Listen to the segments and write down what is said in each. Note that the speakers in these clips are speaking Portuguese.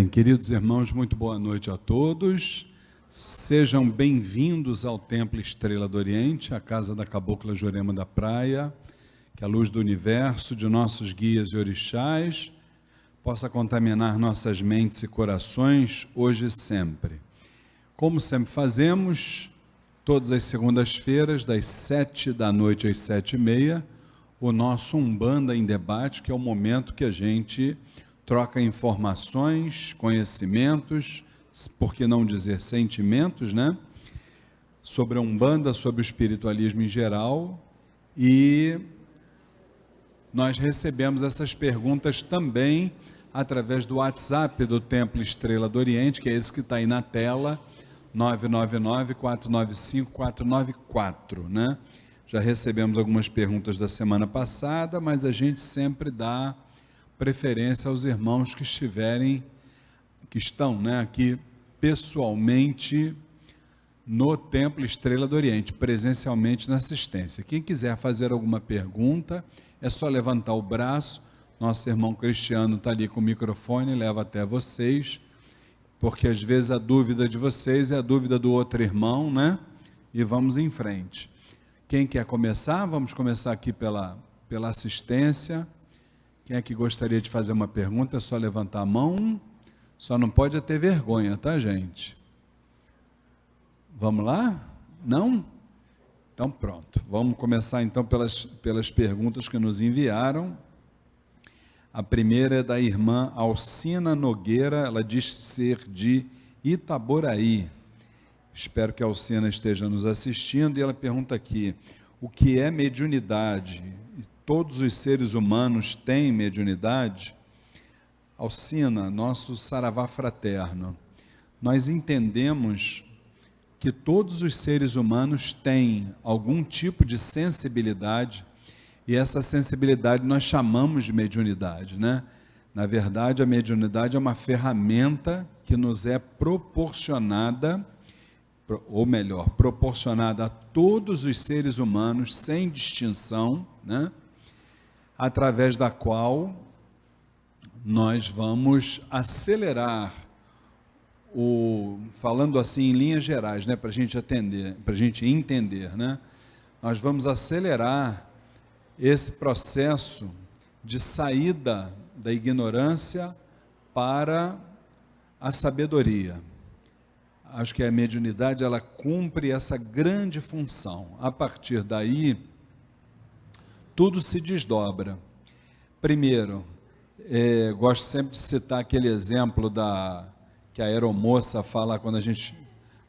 Bem, queridos irmãos, muito boa noite a todos. Sejam bem-vindos ao Templo Estrela do Oriente, a casa da Cabocla Jurema da Praia, que a luz do universo, de nossos guias e orixás, possa contaminar nossas mentes e corações, hoje e sempre. Como sempre fazemos, todas as segundas-feiras, das 7 da noite às 7h30, o nosso Umbanda em Debate, que é o momento que a gente troca informações, conhecimentos, por que não dizer sentimentos, né? Sobre a Umbanda, sobre o espiritualismo em geral, e nós recebemos essas perguntas também através do WhatsApp do Templo Estrela do Oriente, que é esse que está aí na tela, 999-495-494, né? Já recebemos algumas perguntas da semana passada, mas a gente sempre dá preferência aos irmãos que estão, né, aqui pessoalmente no Templo Estrela do Oriente, presencialmente na assistência. Quem quiser fazer alguma pergunta, é só levantar o braço, nosso irmão Cristiano está ali com o microfone, leva até vocês, porque às vezes a dúvida de vocês é a dúvida do outro irmão, né? E vamos em frente. Quem quer começar? Vamos começar aqui pela assistência. Quem é que gostaria de fazer uma pergunta? É só levantar a mão. Só não pode ter vergonha, tá, gente? Vamos lá? Não? Então pronto. Vamos começar então pelas perguntas que nos enviaram. A primeira é da irmã Alcina Nogueira. Ela diz ser de Itaboraí. Espero que a Alcina esteja nos assistindo. E ela pergunta aqui: o que é mediunidade? Todos os seres humanos têm mediunidade? Alcina, nosso saravá fraterno, nós entendemos que todos os seres humanos têm algum tipo de sensibilidade, e essa sensibilidade nós chamamos de mediunidade, né? Na verdade, a mediunidade é uma ferramenta que nos é proporcionada, ou melhor, proporcionada a todos os seres humanos, sem distinção, né? Através da qual nós vamos acelerar, falando assim em linhas gerais, né, para a gente entender, né? Nós vamos acelerar esse processo de saída da ignorância para a sabedoria. Acho que a mediunidade, ela cumpre essa grande função. A partir daí, tudo se desdobra. Primeiro, gosto sempre de citar aquele exemplo que a aeromoça fala quando a gente,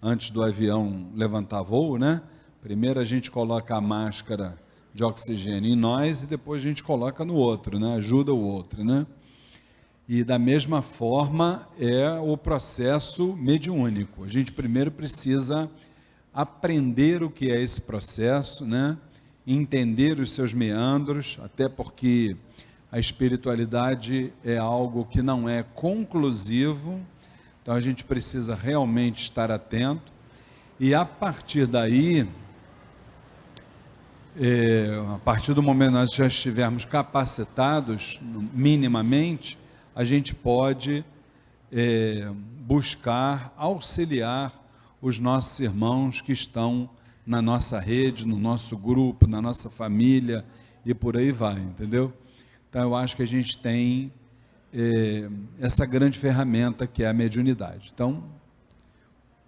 antes do avião levantar voo, né? Primeiro a gente coloca a máscara de oxigênio em nós e depois a gente coloca no outro, né? Ajuda o outro, né? E da mesma forma é o processo mediúnico. A gente primeiro precisa aprender o que é esse processo, né? Entender os seus meandros, até porque a espiritualidade é algo que não é conclusivo, então a gente precisa realmente estar atento, e a partir daí, a partir do momento que nós já estivermos capacitados, minimamente, a gente pode buscar auxiliar os nossos irmãos que estão na nossa rede, no nosso grupo, na nossa família, e por aí vai, entendeu? Então eu acho que a gente tem essa grande ferramenta que é a mediunidade. Então,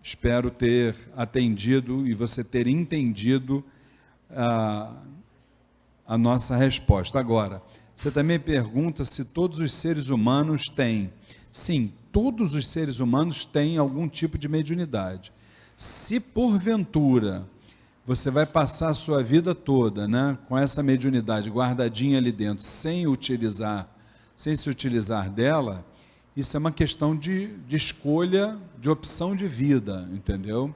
espero ter atendido e você ter entendido a nossa resposta. Agora, você também pergunta se todos os seres humanos têm. Sim, todos os seres humanos têm algum tipo de mediunidade. Se porventura você vai passar a sua vida toda, né, com essa mediunidade guardadinha ali dentro, sem se utilizar dela, isso é uma questão de escolha, de opção de vida, entendeu?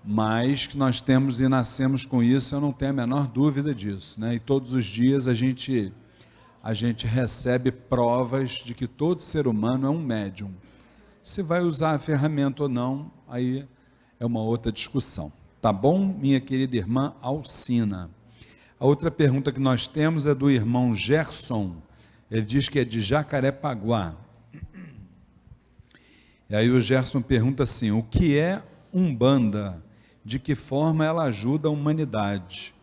Mas que nós temos e nascemos com isso, eu não tenho a menor dúvida disso, né? E todos os dias a gente recebe provas de que todo ser humano é um médium. Se vai usar a ferramenta ou não, aí é uma outra discussão. Tá bom, minha querida irmã Alcina? A outra pergunta que nós temos é do irmão Gerson. Ele diz que é de Jacarepaguá. E aí o Gerson pergunta assim: o que é Umbanda? De que forma ela ajuda a humanidade?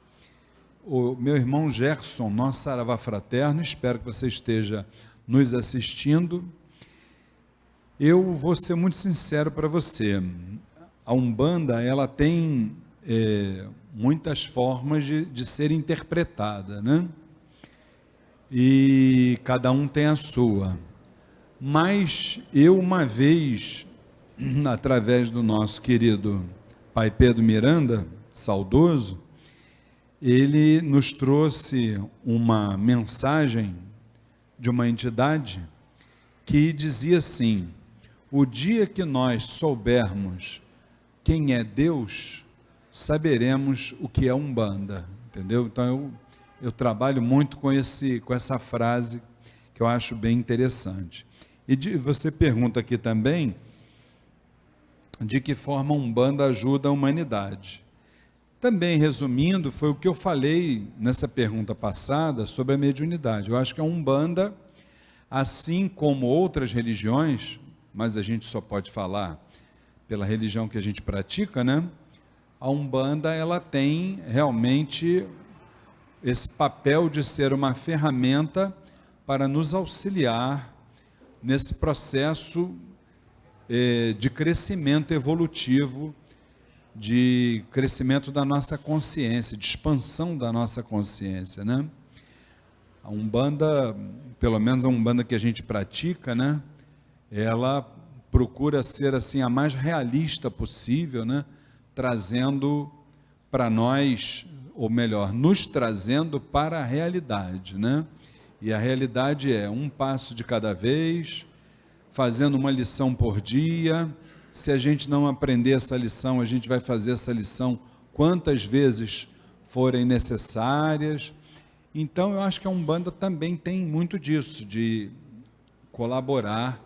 O meu irmão Gerson, nosso saravá fraterno, espero que você esteja nos assistindo. Eu vou ser muito sincero para você. A Umbanda, ela tem muitas formas de ser interpretada, né? E cada um tem a sua. Mas eu, uma vez, através do nosso querido Pai Pedro Miranda, saudoso, ele nos trouxe uma mensagem de uma entidade que dizia assim: o dia que nós soubermos quem é Deus, saberemos o que é Umbanda, entendeu? Então eu trabalho muito com essa frase que eu acho bem interessante. E você pergunta aqui também de que forma a Umbanda ajuda a humanidade. Também, resumindo, foi o que eu falei nessa pergunta passada sobre a mediunidade. Eu acho que a Umbanda, assim como outras religiões, mas a gente só pode falar pela religião que a gente pratica, né? A Umbanda, ela tem realmente esse papel de ser uma ferramenta para nos auxiliar nesse processo de crescimento evolutivo, de crescimento da nossa consciência, de expansão da nossa consciência, né? A Umbanda, pelo menos a Umbanda que a gente pratica, né? Ela procura ser assim a mais realista possível, né? Trazendo para nós, ou melhor, nos trazendo para a realidade, né? E a realidade é um passo de cada vez, fazendo uma lição por dia. Se a gente não aprender essa lição, a gente vai fazer essa lição quantas vezes forem necessárias. Então, eu acho que a Umbanda também tem muito disso, de colaborar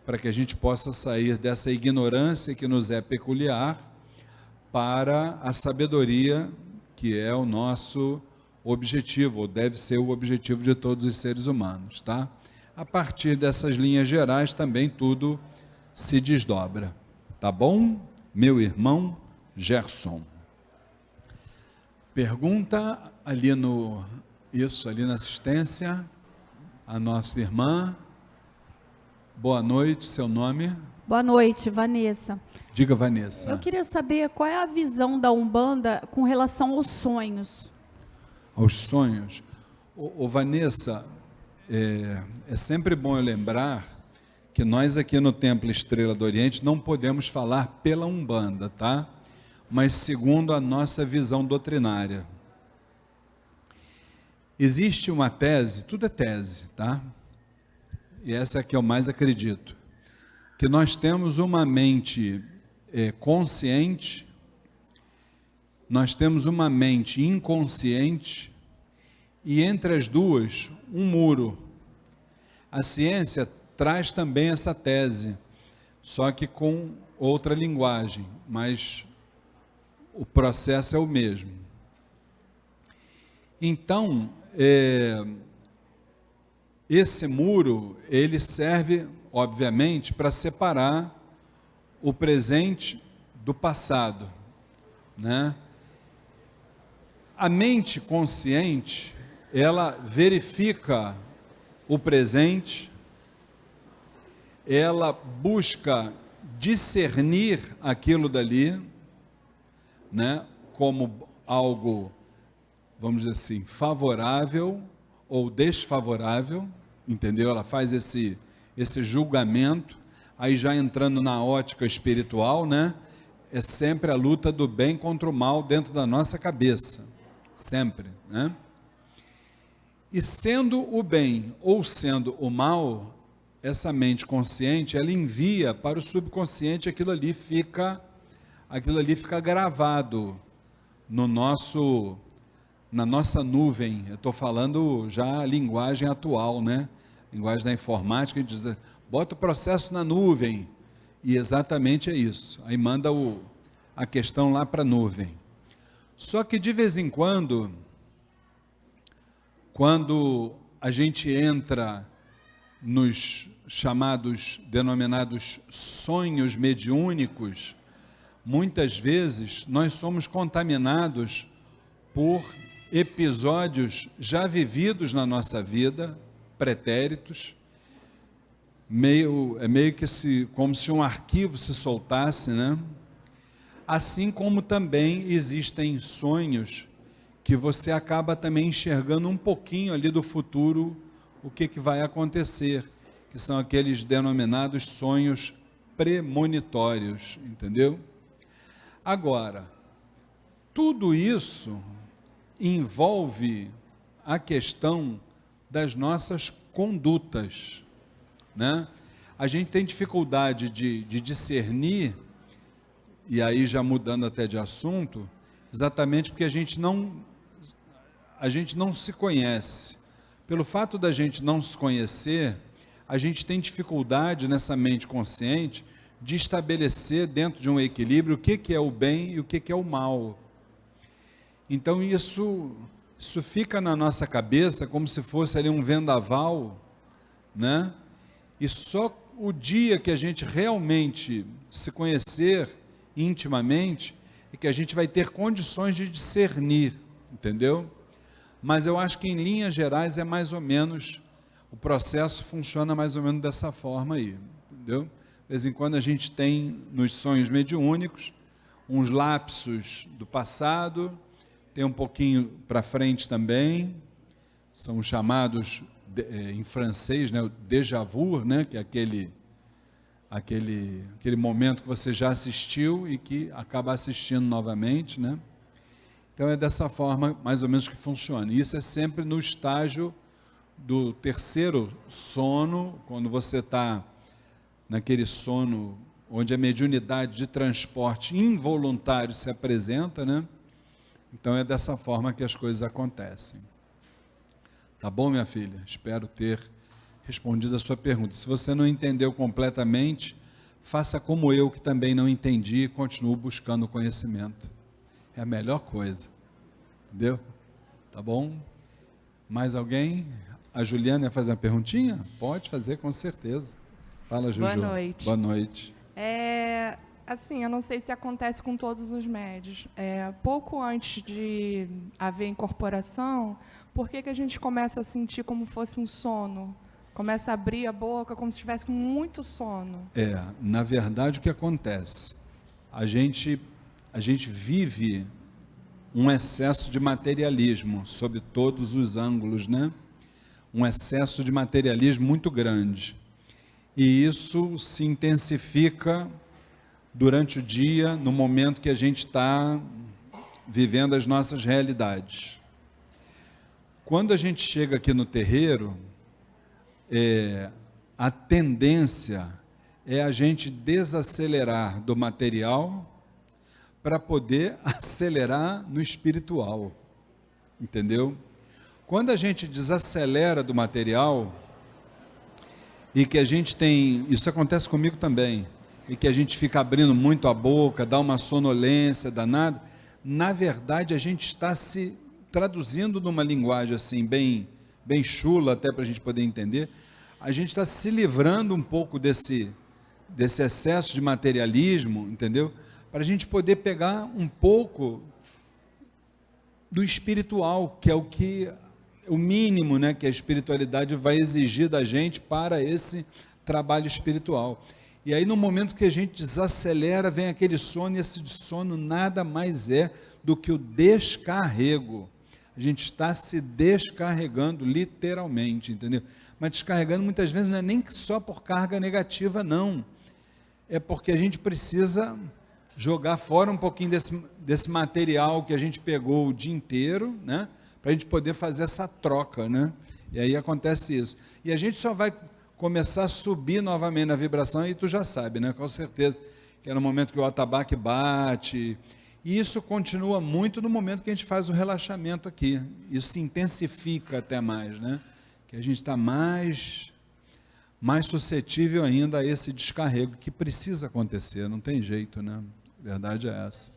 para que a gente possa sair dessa ignorância que nos é peculiar para a sabedoria, que é o nosso objetivo, ou deve ser o objetivo de todos os seres humanos, tá? A partir dessas linhas gerais também tudo se desdobra, tá bom? Meu irmão Gerson. Pergunta ali ali na assistência, a nossa irmã. Boa noite, seu nome? Boa noite, Vanessa. Diga, Vanessa. Eu queria saber qual é a visão da Umbanda com relação aos sonhos. Aos sonhos. Vanessa, é sempre bom eu lembrar que nós aqui no Templo Estrela do Oriente não podemos falar pela Umbanda, tá? Mas segundo a nossa visão doutrinária. Existe uma tese, tudo é tese, tá? E essa é que eu mais acredito, que nós temos uma mente consciente, nós temos uma mente inconsciente, e entre as duas, um muro. A ciência traz também essa tese, só que com outra linguagem, mas o processo é o mesmo. Então, esse muro, ele serve, obviamente, para separar o presente do passado, né? A mente consciente, ela verifica o presente, ela busca discernir aquilo dali, né, como algo, vamos dizer assim, favorável ou desfavorável, entendeu? Ela faz esse julgamento, aí já entrando na ótica espiritual, né? É sempre a luta do bem contra o mal dentro da nossa cabeça, sempre, né? E sendo o bem ou sendo o mal, essa mente consciente, ela envia para o subconsciente, aquilo ali fica gravado na nossa nuvem. Eu estou falando já a linguagem atual, né? Linguagem da informática, a gente diz, bota o processo na nuvem, e exatamente é isso, aí manda a questão lá para a nuvem. Só que de vez em quando a gente entra nos chamados, denominados sonhos mediúnicos, muitas vezes nós somos contaminados por episódios já vividos na nossa vida, pretéritos, meio que como se um arquivo se soltasse, né? Assim como também existem sonhos que você acaba também enxergando um pouquinho ali do futuro, o que vai acontecer, que são aqueles denominados sonhos premonitórios, entendeu? Agora, tudo isso envolve a questão das nossas condutas, né? A gente tem dificuldade de discernir, e aí já mudando até de assunto, exatamente porque a gente não se conhece. Pelo fato da gente não se conhecer, a gente tem dificuldade nessa mente consciente de estabelecer dentro de um equilíbrio o que é o bem e o que é o mal. Então isso fica na nossa cabeça como se fosse ali um vendaval, né? E só o dia que a gente realmente se conhecer intimamente é que a gente vai ter condições de discernir, entendeu? Mas eu acho que em linhas gerais é mais ou menos, o processo funciona mais ou menos dessa forma aí, entendeu? De vez em quando a gente tem nos sonhos mediúnicos uns lapsos do passado, tem um pouquinho para frente também, são chamados em francês, né, o déjà vu, né, que é aquele momento que você já assistiu e que acaba assistindo novamente, né? Então é dessa forma mais ou menos que funciona. Isso é sempre no estágio do terceiro sono, quando você está naquele sono onde a mediunidade de transporte involuntário se apresenta, né? Então é dessa forma que as coisas acontecem. Tá bom, minha filha? Espero ter respondido a sua pergunta. Se você não entendeu completamente, faça como eu, que também não entendi, e continuo buscando conhecimento. É a melhor coisa. Entendeu? Tá bom? Mais alguém? A Juliana ia fazer uma perguntinha? Pode fazer, com certeza. Fala, Juju. Boa noite. Boa noite. Assim, eu não sei se acontece com todos os médios. Pouco antes de haver incorporação, por que a gente começa a sentir como fosse um sono? Começa a abrir a boca como se estivesse com muito sono. Na verdade, o que acontece? A gente vive um excesso de materialismo, sob todos os ângulos, né? Um excesso de materialismo muito grande. E isso se intensifica durante o dia, no momento que a gente está vivendo as nossas realidades. Quando a gente chega aqui no terreiro, a tendência é a gente desacelerar do material para poder acelerar no espiritual, entendeu? Quando a gente desacelera do material, e que a gente tem, isso acontece comigo também, e que a gente fica abrindo muito a boca, dá uma sonolência danada, na verdade a gente está se traduzindo numa linguagem assim, bem chula, até para a gente poder entender, a gente está se livrando um pouco desse excesso de materialismo, entendeu? Para a gente poder pegar um pouco do espiritual, que é o mínimo, né, que a espiritualidade vai exigir da gente para esse trabalho espiritual. E aí no momento que a gente desacelera, vem aquele sono, e esse sono nada mais é do que o descarrego. A gente está se descarregando literalmente, entendeu? Mas descarregando muitas vezes não é nem só por carga negativa, não. É porque a gente precisa jogar fora um pouquinho desse material que a gente pegou o dia inteiro, né? Para a gente poder fazer essa troca, né? E aí acontece isso. E a gente só vai começar a subir novamente na vibração, e tu já sabe, né? Com certeza, que é no momento que o atabaque bate. E isso continua muito no momento que a gente faz o relaxamento aqui. Isso se intensifica até mais, né? Que a gente está mais suscetível ainda a esse descarrego que precisa acontecer, não tem jeito, né? A verdade é essa.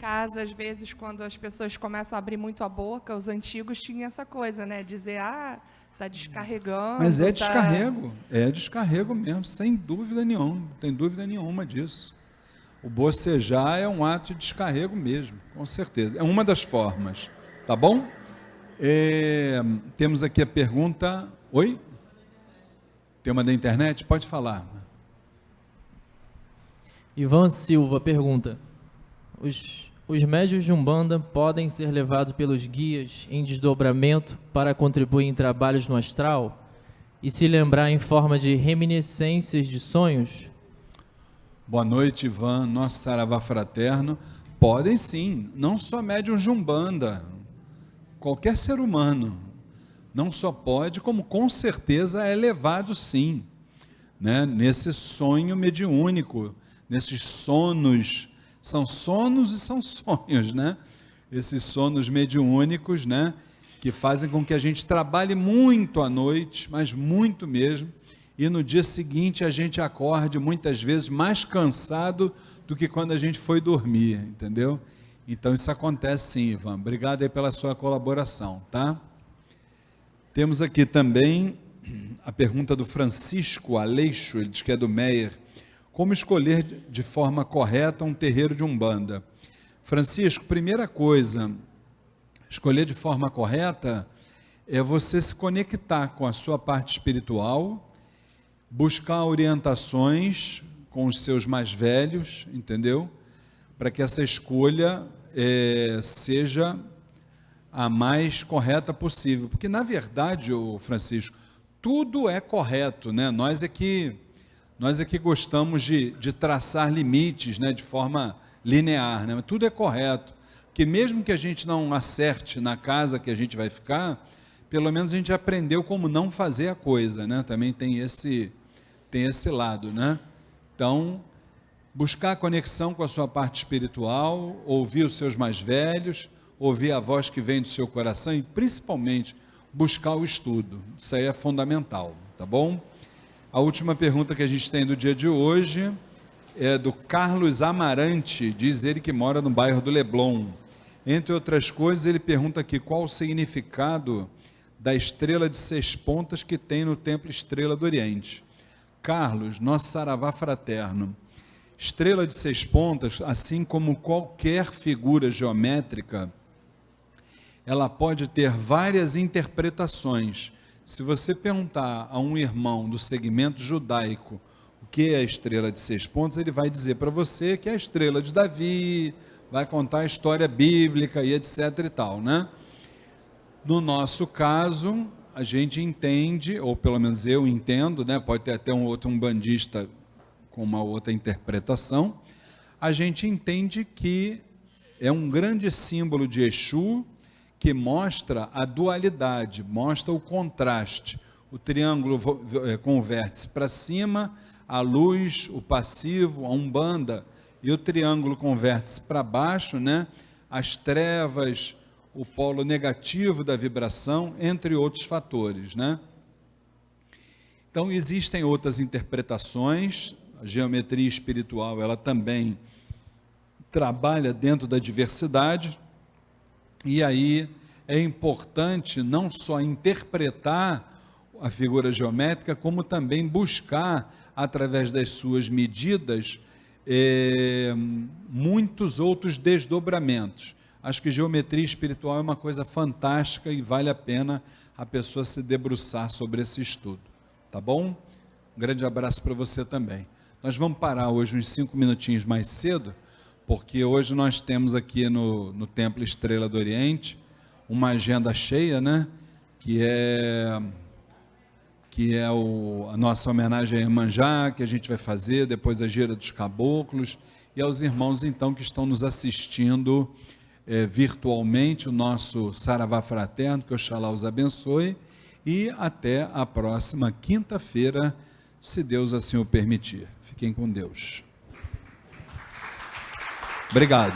casa, às vezes, quando as pessoas começam a abrir muito a boca, os antigos tinham essa coisa, né? Dizer, está descarregando. Mas é descarrego mesmo, sem dúvida nenhuma, não tem dúvida nenhuma disso. O bocejar é um ato de descarrego mesmo, com certeza. É uma das formas, tá bom? Temos aqui a pergunta. Oi? Tem uma da internet? Pode falar. Ivan Silva pergunta: os médiuns de Umbanda podem ser levados pelos guias em desdobramento para contribuir em trabalhos no astral e se lembrar em forma de reminiscências de sonhos? Boa noite, Ivan, nosso saravá fraterno. Podem sim, não só médiuns de Umbanda, qualquer ser humano. Não só pode, como com certeza é levado sim, né? Nesse sonho mediúnico, nesses sonos. São sonos e são sonhos, né? Esses sonos mediúnicos, né? Que fazem com que a gente trabalhe muito à noite, mas muito mesmo, e no dia seguinte a gente acorde muitas vezes mais cansado do que quando a gente foi dormir, entendeu? Então isso acontece sim, Ivan. Obrigado aí pela sua colaboração, tá? Temos aqui também a pergunta do Francisco Aleixo, ele diz que é do Meyer. Como escolher de forma correta um terreiro de Umbanda? Francisco, primeira coisa, escolher de forma correta é você se conectar com a sua parte espiritual, buscar orientações com os seus mais velhos, entendeu? Para que essa escolha seja a mais correta possível. Porque, na verdade, Francisco, tudo é correto, né? Nós é que gostamos de traçar limites, né, de forma linear, né? Mas tudo é correto, porque mesmo que a gente não acerte na casa que a gente vai ficar, pelo menos a gente aprendeu como não fazer a coisa, né? Também tem esse lado, né? Então, buscar a conexão com a sua parte espiritual, ouvir os seus mais velhos, ouvir a voz que vem do seu coração e principalmente buscar o estudo. Isso aí é fundamental, tá bom? A última pergunta que a gente tem do dia de hoje é do Carlos Amarante, diz ele que mora no bairro do Leblon. Entre outras coisas, ele pergunta aqui qual o significado da estrela de 6 pontas que tem no Templo Estrela do Oriente. Carlos, nosso saravá fraterno, estrela de 6 pontas, assim como qualquer figura geométrica, ela pode ter várias interpretações. Se você perguntar a um irmão do segmento judaico o que é a estrela de 6 pontas, ele vai dizer para você que é a estrela de Davi, vai contar a história bíblica e etc e tal, né? No nosso caso, a gente entende, ou pelo menos eu entendo, né? Pode ter até um outro umbandista com uma outra interpretação, a gente entende que é um grande símbolo de Exu, que mostra a dualidade, mostra o contraste. O triângulo com o vértice para cima, a luz, o passivo, a umbanda, e o triângulo com o vértice para baixo, né? As trevas, o polo negativo da vibração, entre outros fatores, né? Então, existem outras interpretações, a geometria espiritual, ela também trabalha dentro da diversidade, e aí é importante não só interpretar a figura geométrica, como também buscar, através das suas medidas, muitos outros desdobramentos. Acho que geometria espiritual é uma coisa fantástica e vale a pena a pessoa se debruçar sobre esse estudo. Tá bom? Um grande abraço para você também. Nós vamos parar hoje uns 5 minutinhos mais cedo, porque hoje nós temos aqui no Templo Estrela do Oriente uma agenda cheia, né? Que é a nossa homenagem a Iemanjá, que a gente vai fazer, depois a gira dos caboclos, e aos irmãos então que estão nos assistindo virtualmente, o nosso Saravá Fraterno, que Oxalá os abençoe, e até a próxima quinta-feira, se Deus assim o permitir. Fiquem com Deus. Obrigado.